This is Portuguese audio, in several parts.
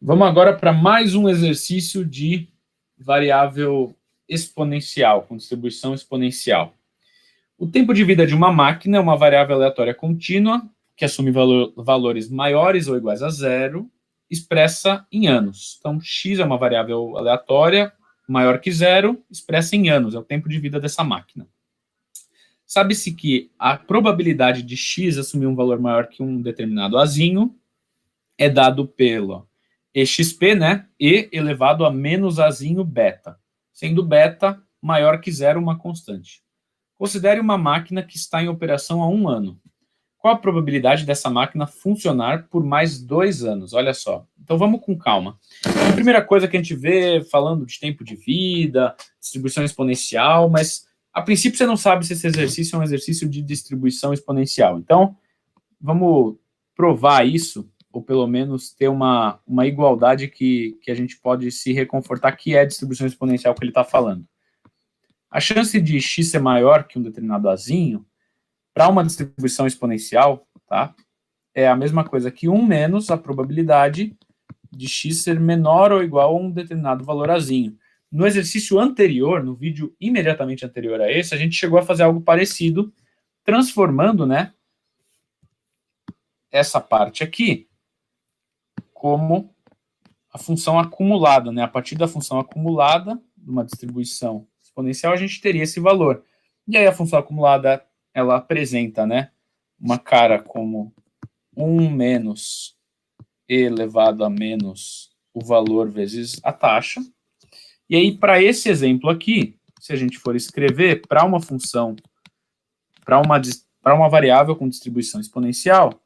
Vamos agora para mais um exercício de variável exponencial, com distribuição exponencial. O tempo de vida de uma máquina é uma variável aleatória contínua, que assume valores maiores ou iguais a zero, expressa em anos. Então, x é uma variável aleatória, maior que zero, expressa em anos, é o tempo de vida dessa máquina. Sabe-se que a probabilidade de x assumir um valor maior que um determinado azinho é dado pelo exp, né, e elevado a menos azinho beta, sendo beta maior que zero uma constante. Considere uma máquina que está em operação há 1 ano. Qual a probabilidade dessa máquina funcionar por mais 2 anos? Olha só. Então vamos com calma. A primeira coisa que a gente vê falando de tempo de vida, distribuição exponencial, mas a princípio você não sabe se esse exercício é um exercício de distribuição exponencial. Então vamos provar isso, ou pelo menos ter uma igualdade que a gente pode se reconfortar que é a distribuição exponencial que ele está falando. A chance de x ser maior que um determinado azinho, para uma distribuição exponencial, tá, é a mesma coisa que 1 menos a probabilidade de x ser menor ou igual a um determinado valor azinho. No exercício anterior, no vídeo imediatamente anterior a esse, a gente chegou a fazer algo parecido, transformando, né, essa parte aqui como a função acumulada, né? A partir da função acumulada, de uma distribuição exponencial, a gente teria esse valor. E aí a função acumulada, ela apresenta, né, uma cara como 1 menos e elevado a menos o valor vezes a taxa. E aí, para esse exemplo aqui, se a gente for escrever para uma função, para uma variável com distribuição exponencial,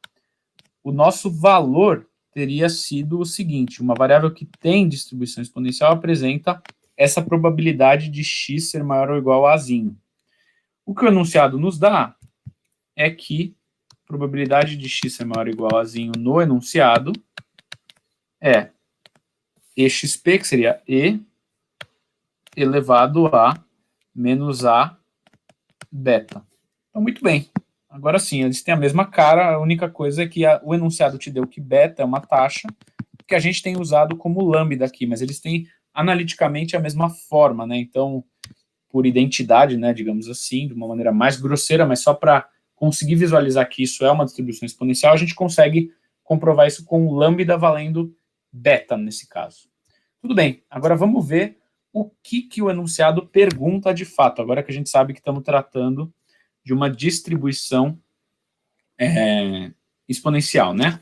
o nosso valor teria sido o seguinte: uma variável que tem distribuição exponencial apresenta essa probabilidade de x ser maior ou igual a azinho. O que o enunciado nos dá é que a probabilidade de x ser maior ou igual a azinho no enunciado é exp, que seria e elevado a menos a beta. Então, muito bem. Agora sim, eles têm a mesma cara, a única coisa é que o enunciado te deu que beta é uma taxa, que a gente tem usado como lambda aqui, mas eles têm analiticamente a mesma forma, né? Então, por identidade, né, digamos assim, de uma maneira mais grosseira, mas só para conseguir visualizar que isso é uma distribuição exponencial, a gente consegue comprovar isso com lambda valendo beta, nesse caso. Tudo bem, agora vamos ver o que o enunciado pergunta de fato, agora que a gente sabe que estamos tratando de uma distribuição exponencial, né?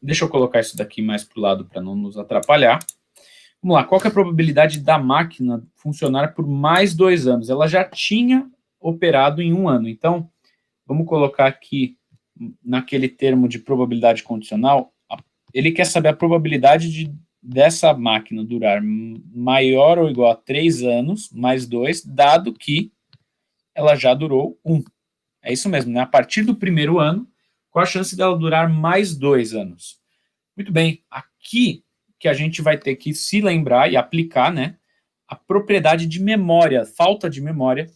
Deixa eu colocar isso daqui mais para o lado para não nos atrapalhar. Vamos lá, qual que é a probabilidade da máquina funcionar por mais 2 anos? Ela já tinha operado em 1 ano, então vamos colocar aqui naquele termo de probabilidade condicional, ele quer saber a probabilidade dessa máquina durar maior ou igual a 3 anos, mais 2, dado que ela já durou 1. É isso mesmo, né? A partir do primeiro ano, qual a chance dela durar mais 2 anos? Muito bem, aqui que a gente vai ter que se lembrar e aplicar, né, a propriedade de memória, falta de memória,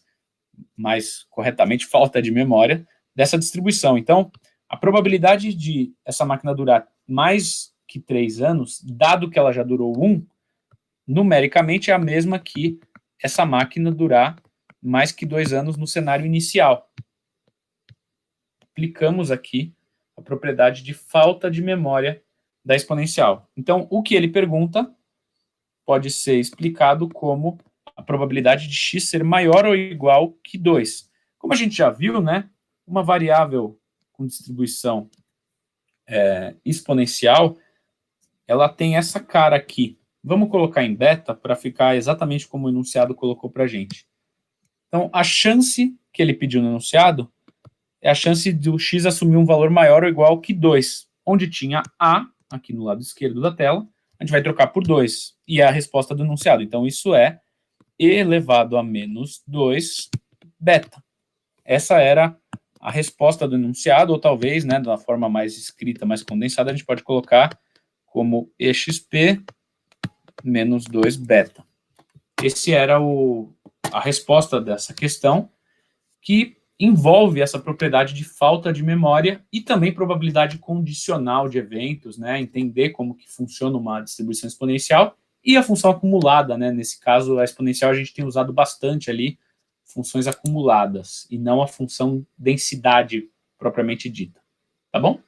mais corretamente, falta de memória, dessa distribuição. Então, a probabilidade de essa máquina durar mais que 3 anos, dado que ela já durou 1, numericamente é a mesma que essa máquina durar mais que 2 anos no cenário inicial. Aplicamos aqui a propriedade de falta de memória da exponencial. Então, o que ele pergunta pode ser explicado como a probabilidade de x ser maior ou igual que 2. Como a gente já viu, né, uma variável com distribuição exponencial, ela tem essa cara aqui. Vamos colocar em beta para ficar exatamente como o enunciado colocou para a gente. Então, a chance que ele pediu no enunciado é a chance do x assumir um valor maior ou igual que 2. Onde tinha a, aqui no lado esquerdo da tela, a gente vai trocar por 2. E é a resposta do enunciado. Então, isso é e elevado a menos 2 beta. Essa era a resposta do enunciado, ou talvez, né, de uma forma mais escrita, mais condensada, a gente pode colocar como exp menos 2 beta. Esse era a resposta dessa questão, que envolve essa propriedade de falta de memória e também probabilidade condicional de eventos, né? Entender como que funciona uma distribuição exponencial e a função acumulada, né? Nesse caso, a exponencial a gente tem usado bastante ali funções acumuladas e não a função densidade propriamente dita. Tá bom?